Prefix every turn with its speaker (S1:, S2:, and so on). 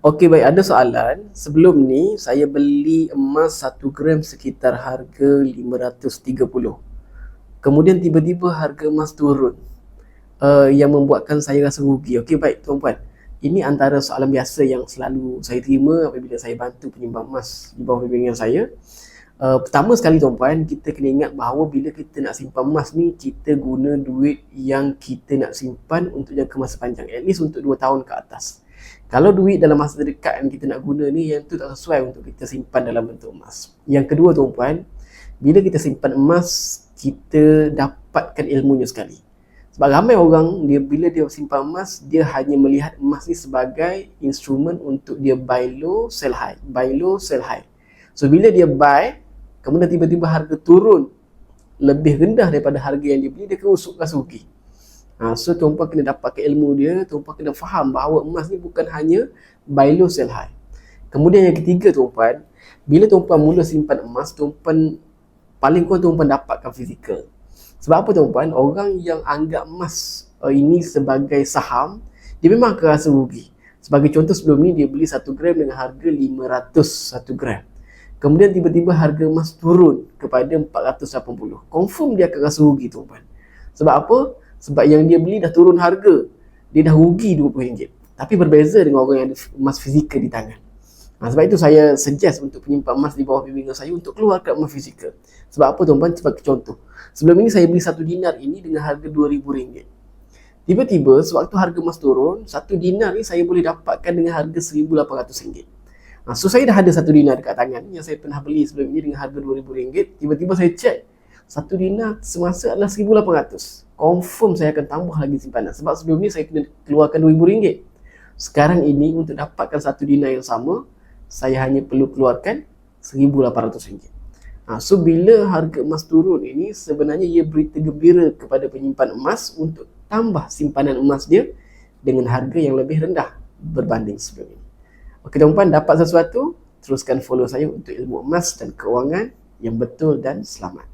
S1: Okey, baik, ada soalan. Sebelum ni saya beli emas 1 gram sekitar harga 530. Kemudian tiba-tiba harga emas turun, yang membuatkan saya rasa rugi. Okey, baik tuan-puan. Ini antara soalan biasa yang selalu saya terima apabila saya bantu penyimpan emas di bawah bimbingan saya. Pertama sekali tuan-puan, kita kena ingat bahawa bila kita nak simpan emas ni, kita guna duit yang kita nak simpan untuk jangka masa panjang, at least untuk 2 tahun ke atas. Kalau duit dalam masa terdekat yang kita nak guna ni, yang tu tak sesuai untuk kita simpan dalam bentuk emas. Yang kedua tuan-puan, bila kita simpan emas, kita dapatkan ilmunya sekali. Sebab ramai orang, bila dia simpan emas, dia hanya melihat emas ni sebagai instrumen untuk dia buy low, sell high, buy low, sell high. So bila dia buy, kemudian tiba-tiba harga turun lebih rendah daripada harga yang dia beli, dia rasa rugi. So tuan-puan kena dapatkan ilmu dia, tuan-puan kena faham bahawa emas ni bukan hanya buy low sell high. Kemudian yang ketiga tuan-puan, bila tuan-puan mula simpan emas, tuan-puan paling kurang tuan-puan dapatkan fizikal. Sebab apa tuan-puan? Orang yang anggap emas ini sebagai saham, dia memang akan rasa rugi. Sebagai contoh, sebelum ni dia beli 1 gram dengan harga 500 1 gram. Kemudian tiba-tiba harga emas turun kepada 480. Confirm dia akan rasa rugi tuan-puan. Sebab apa? Sebab yang dia beli dah turun harga, dia dah rugi RM20. Tapi berbeza dengan orang yang ada emas fizikal di tangan. Sebab itu saya suggest untuk penyimpan emas di bawah bimbingan saya untuk keluarkan emas fizikal. Sebab apa tuan-tuan? Sebagai contoh, sebelum ini saya beli 1 dinar ini dengan harga RM2,000. Tiba-tiba sewaktu harga emas turun, 1 dinar ni saya boleh dapatkan dengan harga RM1,800. So saya dah ada 1 dinar dekat tangan yang saya pernah beli sebelum ini dengan harga RM2,000. Tiba-tiba saya cek, 1 dinar semasa adalah RM1,800. Confirm saya akan tambah lagi simpanan. Sebab sebelum ni saya kena keluarkan RM2,000. Sekarang ini untuk dapatkan 1 dinar yang sama, saya hanya perlu keluarkan RM1,800. So bila harga emas turun ini, sebenarnya ia berita gembira kepada penyimpan emas untuk tambah simpanan emas dia dengan harga yang lebih rendah berbanding sebelum ini. Okey tuan-puan, dapat sesuatu? Teruskan follow saya untuk ilmu emas dan keuangan yang betul dan selamat.